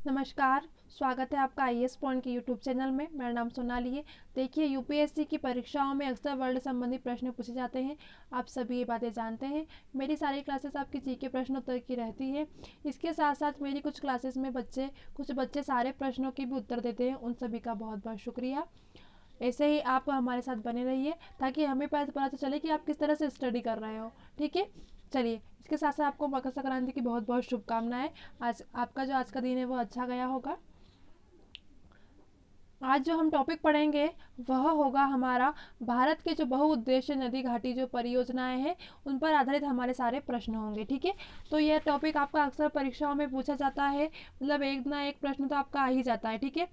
नमस्कार, स्वागत है आपका आईएएस पॉइंट के यूट्यूब चैनल में। मेरा नाम सोनाली है। देखिए, यूपीएससी की परीक्षाओं में अक्सर वर्ल्ड संबंधी प्रश्न पूछे जाते हैं। आप सभी ये बातें जानते हैं। मेरी सारी क्लासेस आपकी जीके प्रश्न उत्तर की रहती है। इसके साथ साथ मेरी कुछ क्लासेस में कुछ बच्चे सारे प्रश्नों के भी उत्तर देते हैं। उन सभी का बहुत बहुत शुक्रिया। ऐसे ही आप हमारे साथ बने रहिए ताकि हमें पता चले कि आप किस तरह से स्टडी कर रहे हो। ठीक है, चलिए, इसके साथ साथ आपको मकर संक्रांति की बहुत बहुत शुभकामनाएं। आज का दिन है वो अच्छा गया होगा। आज जो हम टॉपिक पढ़ेंगे वह होगा हमारा भारत के जो बहुउद्देशीय नदी घाटी जो परियोजनाएं हैं उन पर आधारित हमारे सारे प्रश्न होंगे। ठीक है, तो यह टॉपिक आपका अक्सर परीक्षाओं में पूछा जाता है। मतलब एक ना एक प्रश्न तो आपका आ ही जाता है। ठीक है,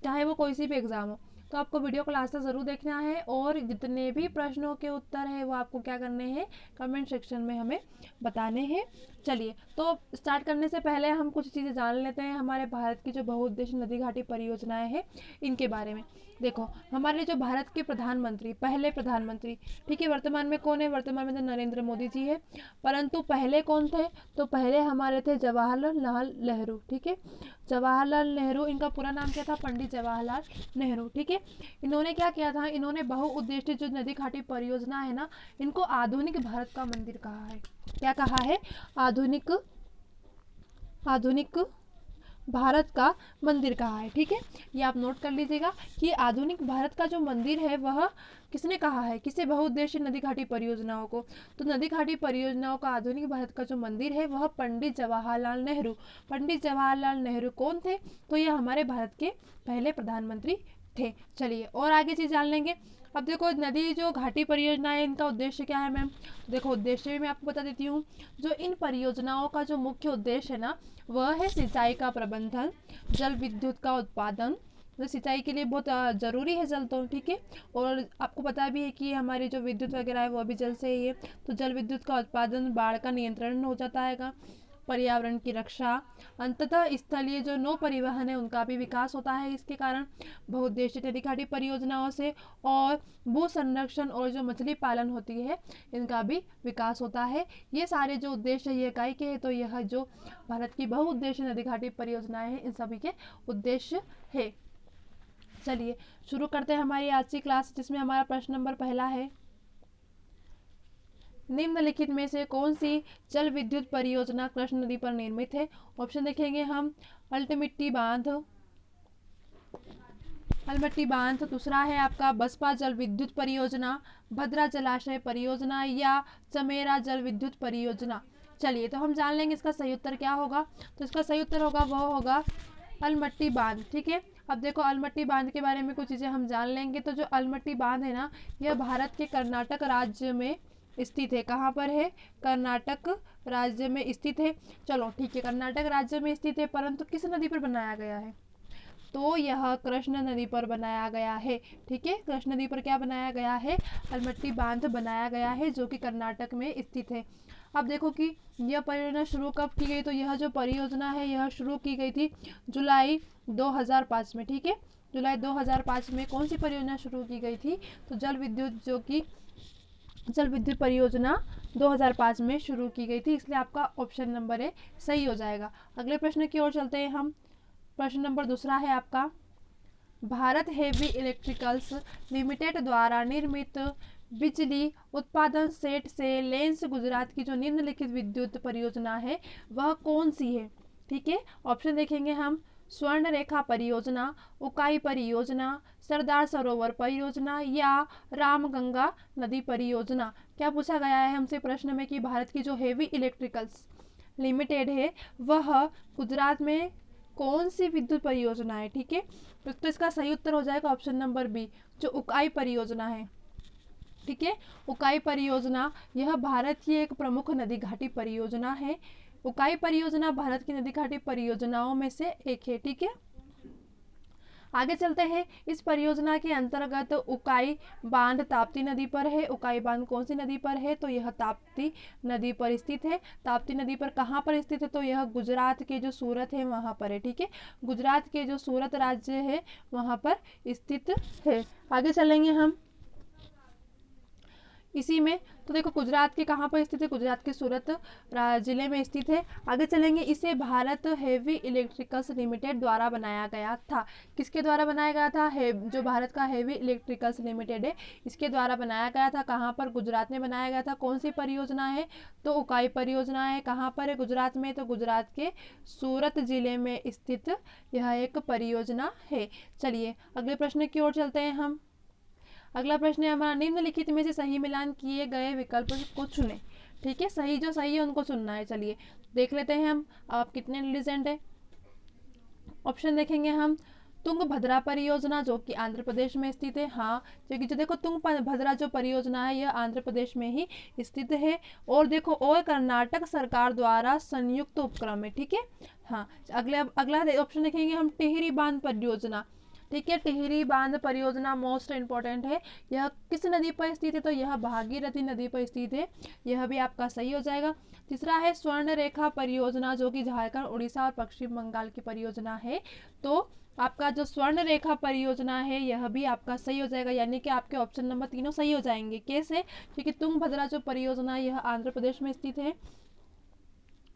चाहे वो कोई सी भी एग्जाम हो। तो आपको वीडियो क्लास से ज़रूर देखना है और जितने भी प्रश्नों के उत्तर हैं वो आपको क्या करने हैं, कमेंट सेक्शन में हमें बताने हैं। चलिए, तो स्टार्ट करने से पहले हम कुछ चीज़ें जान लेते हैं हमारे भारत की जो बहुउद्देशीय नदी घाटी परियोजनाएं हैं इनके बारे में। देखो, हमारे जो भारत के प्रधानमंत्री, पहले प्रधानमंत्री, ठीक है, वर्तमान में कौन है? वर्तमान में तो नरेंद्र मोदी जी है। परंतु पहले कौन थे? तो पहले हमारे थे जवाहरलाल नेहरू। ठीक है, जवाहरलाल नेहरू, इनका पूरा नाम क्या था? पंडित जवाहरलाल नेहरू। ठीक है, इन्होंने क्या किया था? इन्होंने बहुउद्देशीय जो नदी घाटी परियोजना है ना, इनको आधुनिक भारत का मंदिर कहा है। क्या कहा है? आधुनिक आधुनिक भारत का मंदिर कहा है। ठीक है, ये आप नोट कर लीजिएगा कि आधुनिक भारत का जो मंदिर है वह किसने कहा है? किसे? बहुउद्देशीय नदी घाटी परियोजनाओं को। तो नदी घाटी परियोजनाओं का आधुनिक भारत का जो मंदिर है वह पंडित जवाहरलाल नेहरू। पंडित जवाहरलाल नेहरू कौन थे? तो ये हमारे भारत के पहले प्रधानमंत्री थे। चलिए, और आगे चीज जान लेंगे। अब देखो, नदी जो घाटी परियोजना है इनका उद्देश्य क्या है मैम? देखो, उद्देश्य भी मैं आपको बता देती हूँ। जो इन परियोजनाओं का जो मुख्य उद्देश्य है ना, वह है सिंचाई का प्रबंधन, जल विद्युत का उत्पादन। तो सिंचाई के लिए बहुत ज़रूरी है जल तो। ठीक है, और आपको पता भी है कि हमारी जो विद्युत वगैरह है वो भी जल से ही है। तो जल विद्युत का उत्पादन, बाढ़ का नियंत्रण हो जाता है, पर्यावरण की रक्षा, अंततः स्थलीय जो नौ परिवहन है उनका भी विकास होता है इसके कारण बहुउद्देशीय नदी घाटी परियोजनाओं से। और भू संरक्षण और जो मछली पालन होती है इनका भी विकास होता है। ये सारे जो उद्देश्य ये इकाई के हैं, तो यह जो भारत की बहुउद्देशीय नदी घाटी परियोजनाएं हैं इन सभी के उद्देश्य है। चलिए, शुरू करते हैं हमारी आज की क्लास, जिसमें हमारा प्रश्न नंबर पहला है, निम्नलिखित में से कौन सी जल विद्युत परियोजना कृष्ण नदी पर निर्मित है? ऑप्शन देखेंगे हम। अल्टमिट्टी बांध, अलमट्टी बांध, दूसरा है आपका बसपा जल विद्युत परियोजना, भद्रा जलाशय परियोजना या चमेरा जल विद्युत परियोजना। चलिए, तो हम जान लेंगे इसका सही उत्तर क्या होगा। तो इसका सही उत्तर होगा वह होगा अलमट्टी बांध। ठीक है, अब देखो, अलमट्टी बांध के बारे में कुछ चीज़ें हम जान लेंगे। तो जो अलमट्टी बांध है ना, यह भारत के कर्नाटक राज्य में स्थित है। कहाँ पर है? कर्नाटक राज्य में स्थित है। चलो ठीक है, कर्नाटक राज्य में स्थित है, परंतु किस नदी पर बनाया गया है? तो यह कृष्ण नदी पर बनाया गया है। ठीक है, कृष्ण नदी पर क्या बनाया गया है? अलमट्टी बांध बनाया गया है, जो कि कर्नाटक में स्थित है। अब देखो कि यह परियोजना शुरू कब की गई। तो यह जो परियोजना है यह शुरू की गई थी जुलाई 2005 में। ठीक है, जुलाई 2005 में कौन सी परियोजना शुरू की गई थी? तो जल विद्युत परियोजना 2005 में शुरू की गई थी, इसलिए आपका ऑप्शन नंबर ए सही हो जाएगा। अगले प्रश्न की ओर चलते हैं हम। प्रश्न नंबर दूसरा है आपका, भारत हेवी इलेक्ट्रिकल्स लिमिटेड द्वारा निर्मित बिजली उत्पादन सेट से लेंस गुजरात की जो निम्नलिखित विद्युत परियोजना है वह कौन सी है? ठीक है, ऑप्शन देखेंगे हम। स्वर्ण रेखा परियोजना, उकाई परियोजना, सरदार सरोवर परियोजना या रामगंगा नदी परियोजना। क्या पूछा गया है हमसे प्रश्न में कि भारत की जो हेवी इलेक्ट्रिकल्स लिमिटेड है वह गुजरात में कौन सी विद्युत परियोजना है? ठीक है, तो इसका सही उत्तर हो जाएगा ऑप्शन नंबर बी, जो उकाई परियोजना है। ठीक है, उकाई परियोजना यह भारत की एक प्रमुख नदी घाटी परियोजना है। उकाई परियोजना भारत की नदी घाटी परियोजनाओं में से एक है। ठीक है, आगे चलते हैं। इस परियोजना के अंतर्गत उकाई बांध ताप्ती नदी पर है। उकाई बांध कौन सी नदी पर है? तो यह ताप्ती नदी पर स्थित है। ताप्ती नदी पर कहाँ पर स्थित है? तो यह गुजरात के जो सूरत है वहाँ पर है। ठीक है, गुजरात के जो सूरत राज्य है वहाँ पर स्थित है। आगे चलेंगे हम। इसी में। तो देखो गुजरात के कहाँ पर स्थित है, गुजरात के सूरत जिले में स्थित है। आगे चलेंगे, इसे भारत हेवी इलेक्ट्रिकल्स लिमिटेड द्वारा बनाया गया था। किसके द्वारा बनाया गया था, जो भारत का हेवी इलेक्ट्रिकल्स लिमिटेड है इसके द्वारा बनाया गया था। कहाँ पर, गुजरात में बनाया गया था। कौन सी परियोजना है, तो उकाई परियोजना है। कहाँ पर है, गुजरात में, तो गुजरात के सूरत जिले में स्थित यह एक परियोजना है। चलिए अगले प्रश्न की ओर चलते हैं हम। अगला प्रश्न है हमारा, निम्नलिखित में से सही मिलान किए गए विकल्प को चुने। ठीक है, सही जो सही है उनको चुनना है। चलिए देख लेते हैं हम आप कितने इंटेलिजेंट है। ऑप्शन देखेंगे हम, तुंगभद्रा परियोजना जो कि आंध्र प्रदेश में स्थित है। हाँ, क्योंकि जो देखो तुंगभद्रा जो परियोजना है यह आंध्र प्रदेश में ही स्थित है। और देखो, और कर्नाटक सरकार द्वारा संयुक्त उपक्रम है। ठीक है। हाँ, अगला ऑप्शन देखेंगे हम, टिहरी बांध परियोजना। ठीक है, टिहरी बांध परियोजना मोस्ट इंपॉर्टेंट है। यह किस नदी पर स्थित है, तो यह भागीरथी नदी पर स्थित है। यह भी आपका सही हो जाएगा। तीसरा है स्वर्ण रेखा परियोजना जो कि झारखंड, उड़ीसा और पश्चिम बंगाल की परियोजना है। तो आपका जो स्वर्ण रेखा परियोजना है यह भी आपका सही हो जाएगा, यानी कि आपके ऑप्शन नंबर तीनों सही हो जाएंगे। कैसे, क्योंकि तुंगभद्रा जो परियोजना यह आंध्र प्रदेश में स्थित है,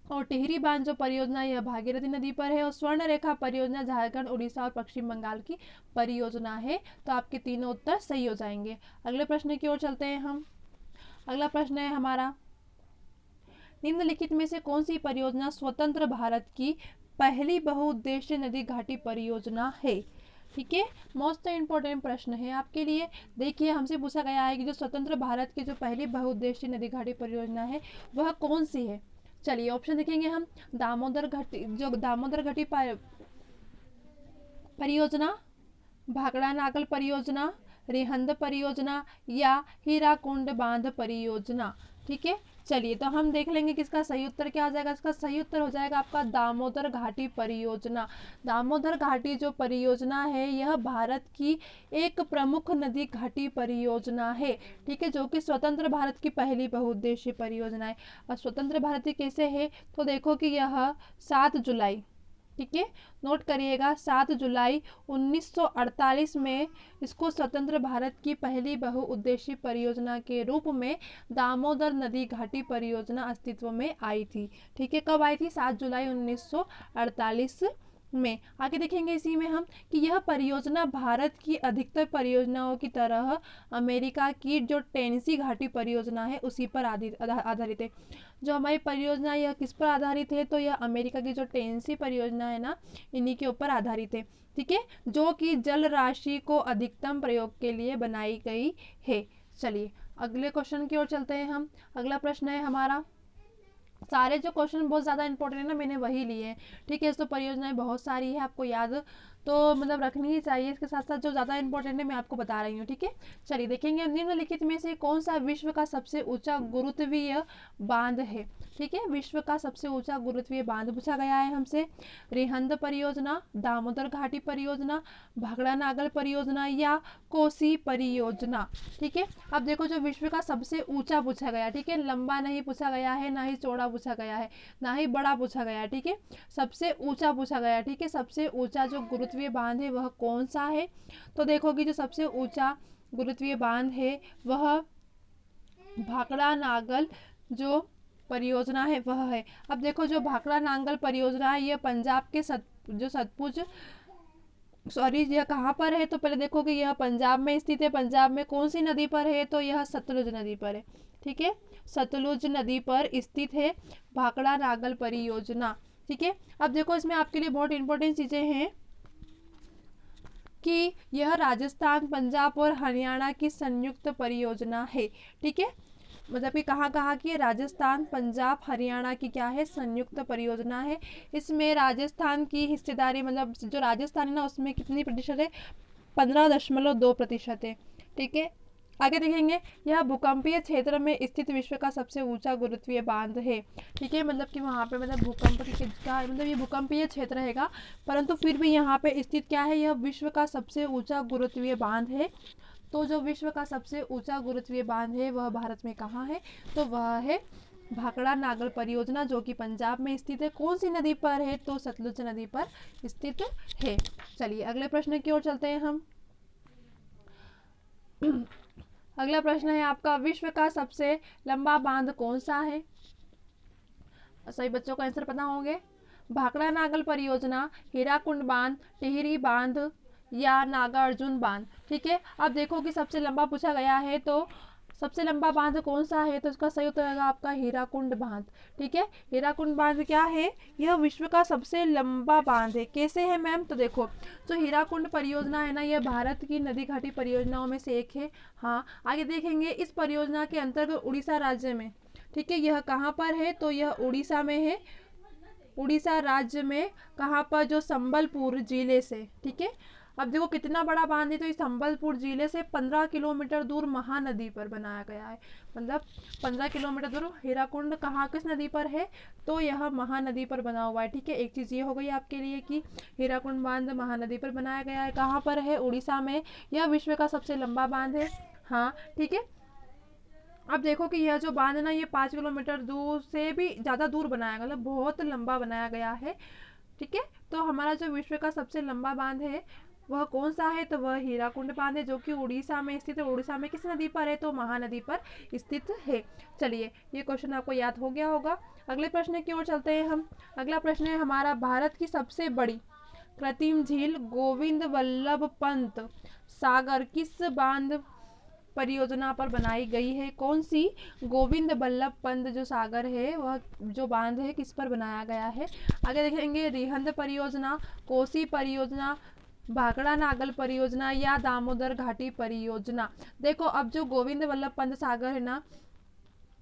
और टिहरी बांध जो परियोजना यह भागीरथी नदी पर है, और स्वर्ण रेखा परियोजना झारखंड, उड़ीसा और पश्चिम बंगाल की परियोजना है। तो आपके तीनों उत्तर सही हो जाएंगे। अगले प्रश्न की ओर चलते हैं हम। अगला प्रश्न है हमारा, निम्नलिखित में से कौन सी परियोजना स्वतंत्र भारत की पहली बहुउद्देशीय नदी घाटी परियोजना है। ठीक है, मोस्ट इंपोर्टेंट प्रश्न है आपके लिए। देखिए, हमसे पूछा गया है कि जो स्वतंत्र भारत की जो पहली बहुउद्देशीय नदी घाटी परियोजना है वह कौन सी है। चलिए ऑप्शन देखेंगे हम, दामोदर घाटी, जो दामोदर घाटी परियोजना, भाखड़ा नागल परियोजना, रिहंद परियोजना या हीराकुंड बांध परियोजना। ठीक है, चलिए तो हम देख लेंगे किसका सही उत्तर क्या हो जाएगा। इसका सही उत्तर हो जाएगा आपका दामोदर घाटी परियोजना। दामोदर घाटी जो परियोजना है यह भारत की एक प्रमुख नदी घाटी परियोजना है। ठीक है, जो कि स्वतंत्र भारत की पहली बहुउद्देशीय परियोजना है। और स्वतंत्र भारत की कैसे है, तो देखो कि यह 7 जुलाई, ठीक है, नोट करिएगा, 7 जुलाई 1948 में इसको स्वतंत्र भारत की पहली बहुउद्देशीय परियोजना के रूप में दामोदर नदी घाटी परियोजना अस्तित्व में आई थी। ठीक है, कब आई थी, 7 जुलाई 1948 में। आगे देखेंगे इसी में हम कि यह परियोजना भारत की अधिकतर परियोजनाओं की तरह अमेरिका की जो टेनेसी घाटी परियोजना है उसी पर आधारित है। जो हमारी परियोजना यह किस पर आधारित है, तो यह अमेरिका की जो टेनेसी परियोजना है ना, इन्हीं के ऊपर आधारित है। ठीक है, जो कि जल राशि को अधिकतम प्रयोग के लिए बनाई गई है। चलिए अगले क्वेश्चन की ओर चलते हैं हम। अगला प्रश्न है हमारा, सारे जो क्वेश्चन बहुत ज़्यादा इंपॉर्टेंट है ना, मैंने वही लिए हैं। ठीक है, तो परियोजनाएं बहुत सारी है, आपको याद तो मतलब रखनी ही चाहिए। इसके साथ साथ जो ज़्यादा इंपॉर्टेंट है मैं आपको बता रही हूँ। ठीक है, चलिए देखेंगे, निम्नलिखित में से कौन सा विश्व का सबसे ऊंचा गुरुत्वीय बांध है। ठीक है, विश्व का सबसे ऊंचा गुरुत्वीय बांध पूछा गया है हमसे। रिहंद परियोजना, दामोदर घाटी परियोजना, भाखड़ा नागल परियोजना या कोसी परियोजना। ठीक है, अब देखो जो विश्व का सबसे ऊंचा पूछा गया, ठीक है, लंबा नहीं पूछा गया है, ना ही चौड़ा पूछा गया है, ना ही बड़ा पूछा गया है। ठीक है, सबसे ऊंचा पूछा गया। ठीक है, सबसे ऊंचा जो गुरुत्वीय बांध है वह कौन सा है, तो देखो कि जो सबसे ऊंचा गुरुत्वीय बांध है वह भाखड़ा नागल जो परियोजना है वह है। अब देखो जो भाखड़ा नागल परियोजना है यह पंजाब के सतपुज सॉरी यह कहाँ पर है, तो पहले देखो कि यह पंजाब में स्थित है। पंजाब में कौन सी नदी पर है, तो यह सतलुज नदी पर है। ठीक है, सतलुज नदी पर स्थित है भाखड़ा नागल परियोजना। ठीक है, अब देखो इसमें आपके लिए बहुत इंपॉर्टेंट चीजें हैं कि यह राजस्थान, पंजाब और हरियाणा की संयुक्त परियोजना है। ठीक है, मतलब कि कहाँ की है, राजस्थान, पंजाब, हरियाणा की क्या है, संयुक्त परियोजना है। इसमें राजस्थान की हिस्सेदारी, मतलब जो राजस्थान है ना उसमें कितनी प्रतिशत है, 15.2% है। ठीक है, आगे देखेंगे, यह भूकंपीय क्षेत्र में स्थित विश्व का सबसे ऊंचा गुरुत्वीय बांध है। ठीक है, मतलब कि वहाँ पे मतलब भूकंप का मतलब ये भूकंपीय क्षेत्र रहेगा, परंतु फिर भी यहाँ पे स्थित क्या है, यह विश्व का सबसे ऊंचा गुरुत्वीय बांध है। तो जो विश्व का सबसे ऊंचा गुरुत्वीय बांध है वह भारत में कहाँ है, तो वह है भाखड़ा नागल परियोजना जो कि पंजाब में स्थित है। कौन सी नदी पर है, तो सतलुज नदी पर स्थित है। चलिए अगले प्रश्न की ओर चलते हैं हम। अगला प्रश्न है आपका, विश्व का सबसे लंबा बांध कौन सा है? सभी बच्चों को आंसर पता होंगे। भाखड़ा नागल परियोजना, हीराकुंड बांध, टिहरी बांध या नागार्जुन बांध। ठीक है, अब देखो कि सबसे लंबा पूछा गया है, तो सबसे लंबा बांध कौन सा है? तो इसका सही उत्तर होगा आपका हीराकुंड बांध। ठीक है, हीराकुंड बांध क्या है? यह विश्व का सबसे लंबा बांध है। कैसे है मैम? तो देखो, जो हीराकुंड परियोजना है ना, यह भारत की नदी घाटी परियोजनाओं में से एक है। हाँ, आगे देखेंगे इस परियोजना के अंतर्गत उड़ीसा राज्य में, ठीक है, यह कहाँ पर है? तो यह उड़ीसा में है। उड़ीसा राज्य में कहाँ पर? जो संबलपुर जिले से। ठीक है, अब देखो कितना बड़ा बांध है, तो इस संबलपुर जिले से 15 किलोमीटर दूर महानदी पर बनाया गया है। मतलब 15 किलोमीटर दूर हीराकुंड कहाँ, किस नदी पर है? तो यह महानदी पर बना हुआ है। ठीक है, एक चीज़ ये हो गई आपके लिए कि हीराकुंड बांध महानदी पर बनाया गया है। कहाँ पर है? उड़ीसा में। यह विश्व का सबसे लंबा बांध है। हाँ, ठीक है। अब देखो कि यह जो बांध है ना, ये 5 किलोमीटर दूर से भी ज़्यादा दूर बनाया गया, मतलब बहुत लंबा बनाया गया है। ठीक है, तो हमारा जो विश्व का सबसे लंबा बांध है वह कौन सा है? तो वह हीराकुंड बांध है, जो कि उड़ीसा में स्थित है। उड़ीसा में किस नदी पर है? तो महानदी पर स्थित है। चलिए, ये क्वेश्चन आपको याद हो गया होगा। अगले प्रश्न की ओर चलते हैं हम। अगला प्रश्न है हमारा, भारत की सबसे बड़ी कृत्रिम झील गोविंद वल्लभ पंत सागर किस बांध परियोजना पर बनाई गई है? कौन सी? गोविंद वल्लभ पंत जो सागर है, वह जो बांध है, किस पर बनाया गया है? आगे देखेंगे, रिहंद परियोजना, कोसी परियोजना, भाखड़ा नागल परियोजना या दामोदर घाटी परियोजना। देखो, अब जो गोविंद वल्लभ पंत सागर है ना,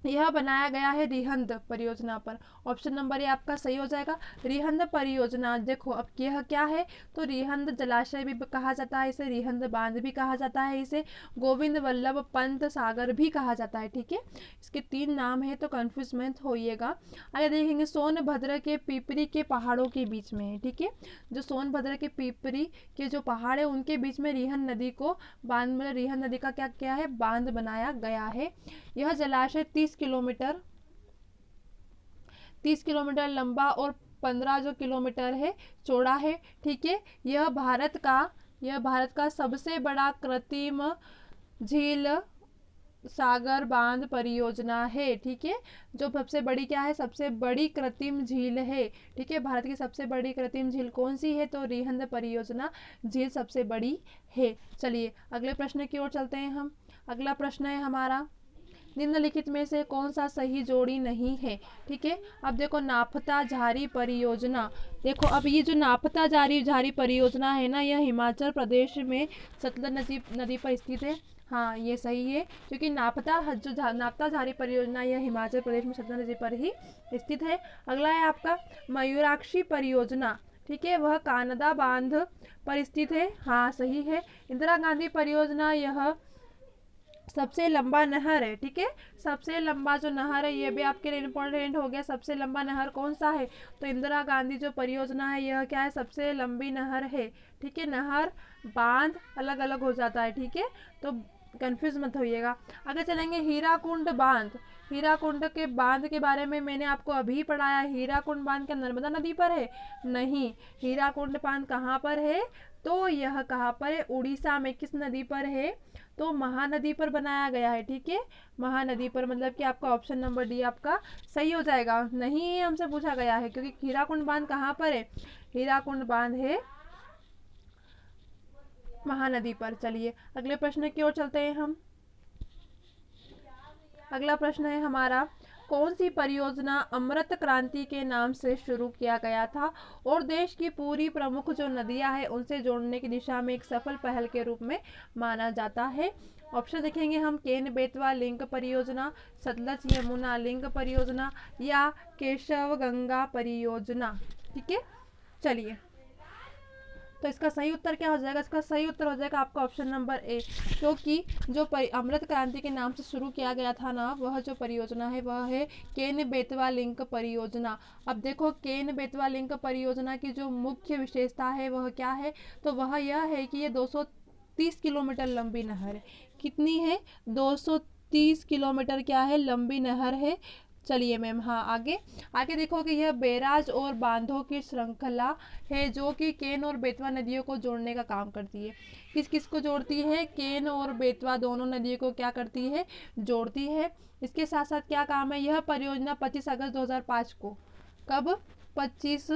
यह बनाया गया है रिहंद परियोजना पर। ऑप्शन नंबर ए आपका सही हो जाएगा। रिहंद परियोजना, देखो अब यह क्या है? तो रिहंद जलाशय भी कहा जाता है इसे, रिहंद बांध भी कहा जाता है इसे, गोविंद वल्लभ पंत सागर भी कहा जाता है। ठीक है, इसके 3 नाम है, तो कंफ्यूज मत होइएगा। आगे देखेंगे, सोनभद्र के पिपरी के पहाड़ों के बीच में है। ठीक है, जो सोनभद्र के पिपरी के जो पहाड़ है उनके बीच में रिहंद नदी को बांध, मतलब रिहंद नदी का क्या क्या है? बांध बनाया गया है। यह जलाशय 30 किलोमीटर लंबा और 15 जो किलोमीटर है चौड़ा है। ठीक है, यह भारत का सबसे बड़ा कृत्रिम झील सागर बांध परियोजना है। ठीक है, जो सबसे बड़ी क्या है? सबसे बड़ी कृत्रिम झील है। ठीक है, भारत की सबसे बड़ी कृत्रिम झील कौन सी है? तो रिहंद परियोजना झील सबसे बड़ी है। चलिए, अगले प्रश्न की ओर चलते हैं हम। अगला प्रश्न है हमारा, निम्नलिखित में से कौन सा सही जोड़ी नहीं है? ठीक है, अब देखो, नापता झारी परियोजना। देखो, अब ये जो नापता झारी परियोजना है ना, यह हिमाचल प्रदेश में सतलज नदी पर स्थित है। हाँ, ये सही है, क्योंकि नापता झारी परियोजना यह हिमाचल प्रदेश में सतलज नदी पर ही स्थित है। अगला है आपका मयूराक्षी परियोजना। ठीक है, वह कानदा बांध पर स्थित है। हाँ, सही है। इंदिरा गांधी परियोजना, यह सबसे लंबा नहर है। ठीक है, सबसे लंबा जो नहर है, ये भी आपके लिए इम्पोर्टेंट हो गया। सबसे लंबा नहर कौन सा है? तो इंदिरा गांधी जो परियोजना है, यह क्या है? सबसे लंबी नहर है। ठीक है, नहर बांध अलग अलग हो जाता है। ठीक है, तो कंफ्यूज मत होइएगा। आगे चलेंगे, हीराकुंड बांध। हीराकुंड के बांध के बारे में मैंने आपको अभी पढ़ाया। हीराकुंड बांध क्या नर्मदा नदी पर है? नहीं, हीराकुंड बांध कहाँ पर है? तो यह कहाँ पर है? उड़ीसा में। किस नदी पर है? तो महानदी पर बनाया गया है। ठीक है, महानदी पर, मतलब कि आपका ऑप्शन नंबर डी आपका सही हो जाएगा। नहीं, हमसे पूछा गया है, क्योंकि हीराकुंड बांध कहाँ पर है? हीराकुंड बांध है महानदी पर। चलिए, अगले प्रश्न की ओर चलते हैं हम। अगला प्रश्न है हमारा, कौन सी परियोजना अमृत क्रांति के नाम से शुरू किया गया था और देश की पूरी प्रमुख जो नदियां हैं उनसे जोड़ने की दिशा में एक सफल पहल के रूप में माना जाता है? ऑप्शन देखेंगे हम, केन बेतवा लिंक परियोजना, सतलज यमुना लिंक परियोजना या केशव गंगा परियोजना। ठीक है, चलिए, तो इसका सही उत्तर क्या हो जाएगा? इसका सही उत्तर हो जाएगा आपका ऑप्शन नंबर ए, क्योंकि जो अमृत क्रांति के नाम से शुरू किया गया था ना, वह जो परियोजना है वह है केन बेतवा लिंक परियोजना। अब देखो, केन बेतवा लिंक परियोजना की जो मुख्य विशेषता है वह क्या है? तो वह यह है कि ये 230 किलोमीटर लंबी नहर है। कितनी है? 230 किलोमीटर क्या है? लंबी नहर है। चलिए मैम, हाँ आगे आगे देखो कि यह बैराज और बांधों की श्रृंखला है जो कि केन और बेतवा नदियों को जोड़ने का काम करती है। किस किस को जोड़ती है? केन और बेतवा दोनों नदियों को क्या करती है? जोड़ती है। इसके साथ साथ क्या काम है? यह परियोजना 25 अगस्त 2005 को, कब? 25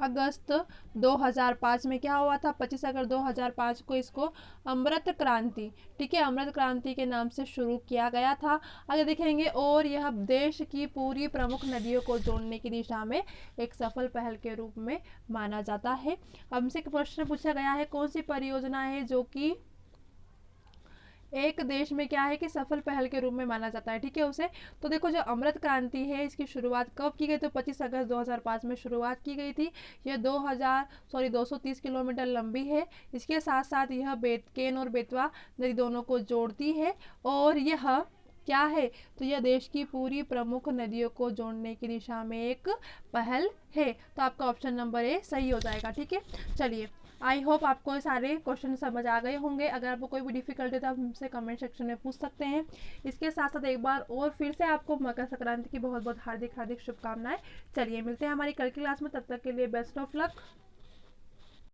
अगस्त 2005 में क्या हुआ था? 25 अगस्त 2005 को इसको अमृत क्रांति, ठीक है, अमृत क्रांति के नाम से शुरू किया गया था। आगे देखेंगे, और यह देश की पूरी प्रमुख नदियों को जोड़ने की दिशा में एक सफल पहल के रूप में माना जाता है। हमसे एक प्रश्न पूछा गया है, कौन सी परियोजना है जो कि एक देश में क्या है कि सफल पहल के रूप में माना जाता है, ठीक है उसे। तो देखो, जो अमृत क्रांति है इसकी शुरुआत कब की गई? तो 25 अगस्त 2005 में शुरुआत की गई थी। यह 230 किलोमीटर लंबी है। इसके साथ साथ यह केन और बेतवा नदी दोनों को जोड़ती है, और यह क्या है? तो यह देश की पूरी प्रमुख नदियों को जोड़ने की दिशा में एक पहल है। तो आपका ऑप्शन नंबर ए सही हो जाएगा, ठीक है। चलिए, आई होप आपको सारे क्वेश्चन समझ आ गए होंगे। अगर आपको कोई भी डिफिकल्टी है तो आप हमसे कमेंट सेक्शन में पूछ सकते हैं। इसके साथ साथ एक बार और फिर से आपको मकर संक्रांति की बहुत बहुत हार्दिक हार्दिक शुभकामनाएं। चलिए, मिलते हैं हमारी कल की क्लास में, तब तक के लिए बेस्ट ऑफ लक।